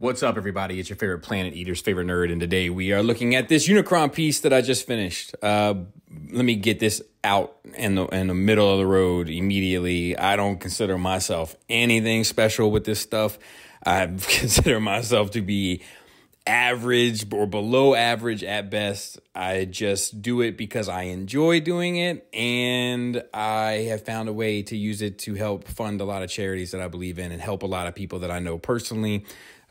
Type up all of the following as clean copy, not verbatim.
What's up, everybody? It's your favorite Planet Eater's favorite nerd, and today we are looking at this Unicron piece that I just finished. Let me get this out in the middle of the road immediately. I don't consider myself anything special with this stuff. I consider myself to be average or below average at best. I just do it because I enjoy doing it, and I have found a way to use it to help fund a lot of charities that I believe in and help a lot of people that I know personally.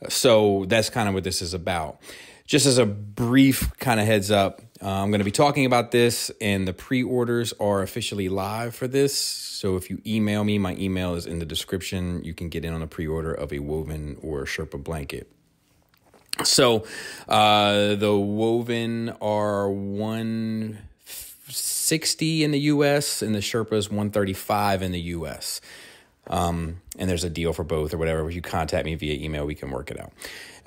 So that's kind of what this is about. Just as a brief kind of heads up, I'm going to be talking about this, and the pre-orders are officially live for this. So if you email me, my email is in the description. You can get in on a pre-order of a woven or Sherpa blanket. So the woven are $160 in the US, and the Sherpa is $135 in the US. And there's a deal for both or whatever. If you contact me via email, we can work it out.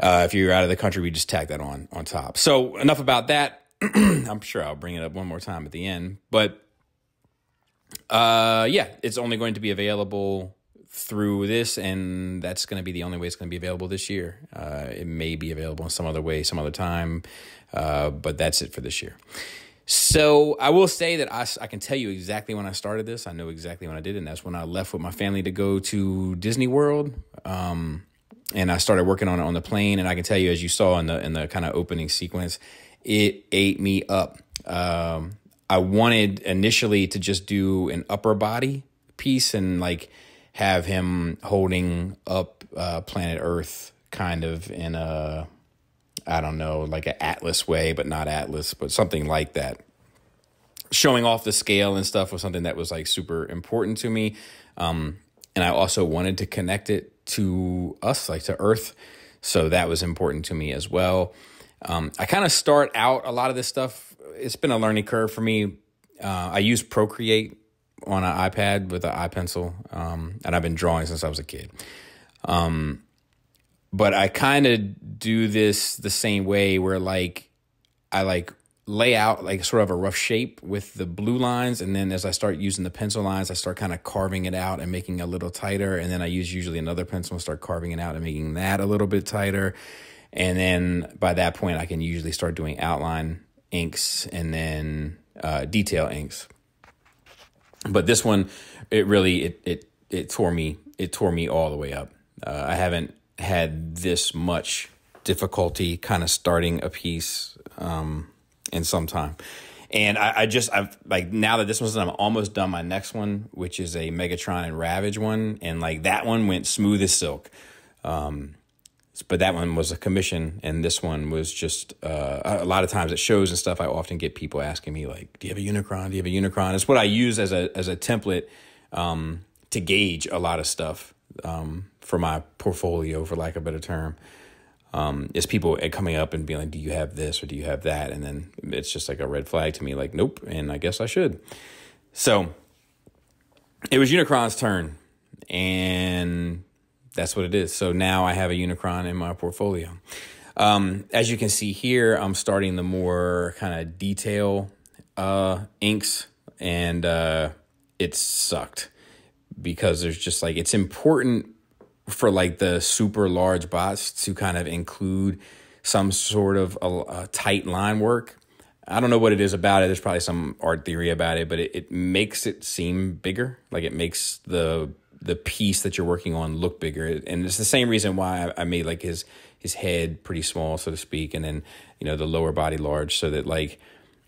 If you're out of the country, we just tack that on top. So enough about that. I'm sure I'll bring it up one more time at the end. But yeah, it's only going to be available through this, and that's going to be the only way it's going to be available this year. It may be available in some other way, some other time, but that's it for this year. So I will say that I can tell you exactly when I started this. I know exactly when I did it, and that's when I left with my family to go to Disney World. And I started working on it on the plane, and I can tell you, as you saw in the kind of opening sequence, it ate me up. I wanted initially to just do an upper body piece and like have him holding up planet Earth kind of in a, I don't know, like an Atlas way, but not Atlas, but something like that. Showing off the scale and stuff was something that was like super important to me. And I also wanted to connect it to us, like to Earth. So that was important to me as well. I kind of start out a lot of this stuff. It's been a learning curve for me. I use Procreate on an iPad with an iPencil, and I've been drawing since I was a kid. But I kind of do this the same way where like I like lay out like sort of a rough shape with the blue lines, and then as I start using the pencil lines, I start kind of carving it out and making it a little tighter, and then I use usually another pencil and start carving it out and making that a little bit tighter. And then by that point, I can usually start doing outline inks and then detail inks. But this one, it really it tore me all the way up. I haven't had this much difficulty kind of starting a piece in some time. And I've like, now that this one's done, I'm almost done my next one, which is a Megatron and Ravage one. And like that one went smooth as silk. But that one was a commission, and this one was just a lot of times at shows and stuff, I often get people asking me like, do you have a Unicron? Do you have a Unicron? It's what I use as a template to gauge a lot of stuff for my portfolio, for lack of a better term. Is people coming up and being like, do you have this or do you have that? And then it's just like a red flag to me, like, nope, and I guess I should. So it was Unicron's turn, and that's what it is. So now I have a Unicron in my portfolio. As you can see here, I'm starting the more kind of detail inks, and it sucked because there's just like, it's important for like the super large bots to kind of include some sort of a tight line work. I don't know what it is about it. There's probably some art theory about it, but it makes it seem bigger. Like it makes the piece that you're working on look bigger. And it's the same reason why I made like his head pretty small, so to speak. And then, you know, the lower body large, so that like,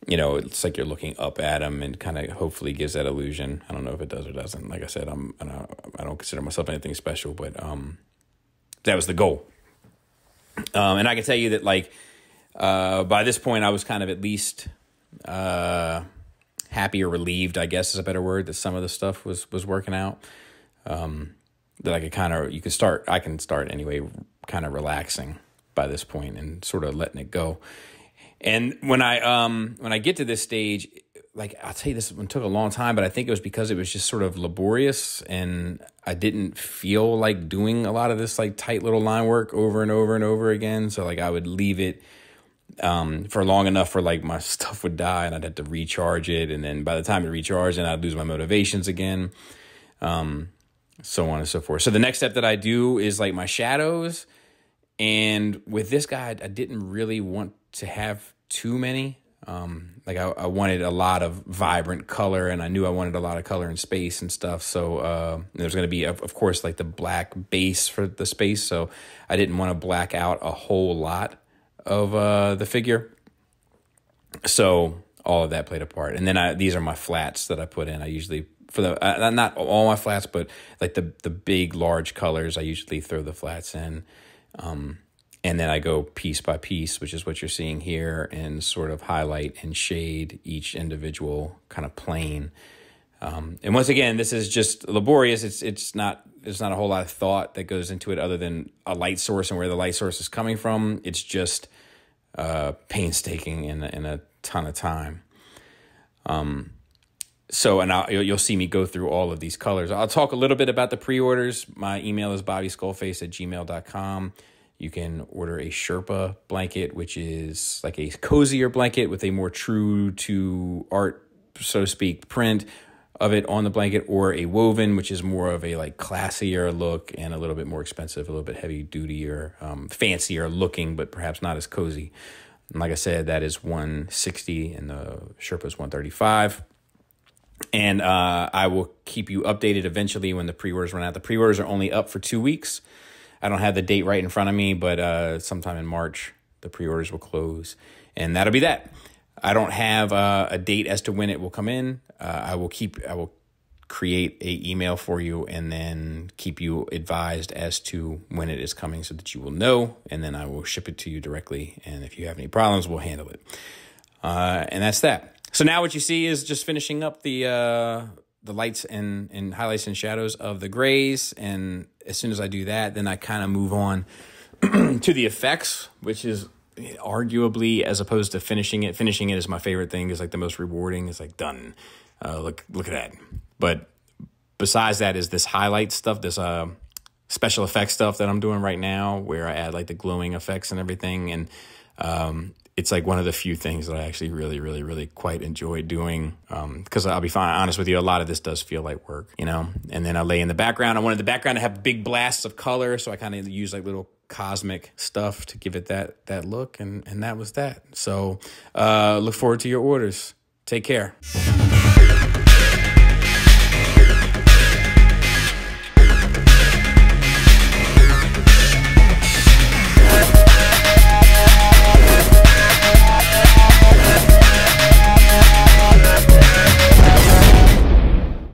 you know, it's like you're looking up at him and kind of hopefully gives that illusion. I don't know if it does or doesn't. Like I said, I don't consider myself anything special, but that was the goal. And I can tell you that like by this point I was kind of at least happy or relieved, I guess is a better word, that some of the stuff was working out. That I could I can start anyway, kind of relaxing by this point and sort of letting it go. And when I get to this stage, like I'll tell you, this one took a long time, but I think it was because it was just sort of laborious, and I didn't feel like doing a lot of this like tight little line work over and over and over again. So like I would leave it for long enough for like my stuff would die, and I'd have to recharge it. And then by the time it recharged, and I'd lose my motivations again. So on and so forth. So the next step that I do is like my shadows, And with this guy, I didn't really want to have too many. Like I wanted a lot of vibrant color, and I knew I wanted a lot of color in space and stuff. So there's going to be, of course, like the black base for the space. So I didn't want to black out a whole lot of the figure. So all of that played a part. And then these are my flats that I put in. I usually, for the not all my flats, but like the big, large colors, I usually throw the flats in. And then I go piece by piece, which is what you're seeing here, and sort of highlight and shade each individual kind of plane. And once again, this is just laborious. It's not a whole lot of thought that goes into it other than a light source and where the light source is coming from. It's just painstaking in a ton of time. So, and you'll see me go through all of these colors. I'll talk a little bit about the pre-orders. My email is bobbyskullface@gmail.com. You can order a Sherpa blanket, which is like a cozier blanket with a more true to art, so to speak, print of it on the blanket, or a woven, which is more of a like classier look and a little bit more expensive, a little bit heavy duty fancier looking, but perhaps not as cozy. And like I said, that is $160 and the Sherpa is $135. And I will keep you updated eventually when the pre-orders run out. The pre-orders are only up for 2 weeks. I don't have the date right in front of me, but sometime in March, the pre-orders will close. And that'll be that. I don't have a date as to when it will come in. I will create a email for you and then keep you advised as to when it is coming so that you will know. And then I will ship it to you directly. And if you have any problems, we'll handle it. And that's that. So now what you see is just finishing up the lights and highlights and shadows of the grays. And as soon as I do that, then I kind of move on to the effects, which is arguably, as opposed to finishing it is my favorite thing. It's like the most rewarding. It's like done. Look at that. But besides that is this highlight stuff, this special effects stuff that I'm doing right now, where I add like the glowing effects and everything. And it's like one of the few things that I actually really, really, really quite enjoy doing. Because I'll be honest with you, a lot of this does feel like work, you know. And then I lay in the background. I wanted the background to have big blasts of color, so I kind of use like little cosmic stuff to give it that look. And that was that. So look forward to your orders. Take care.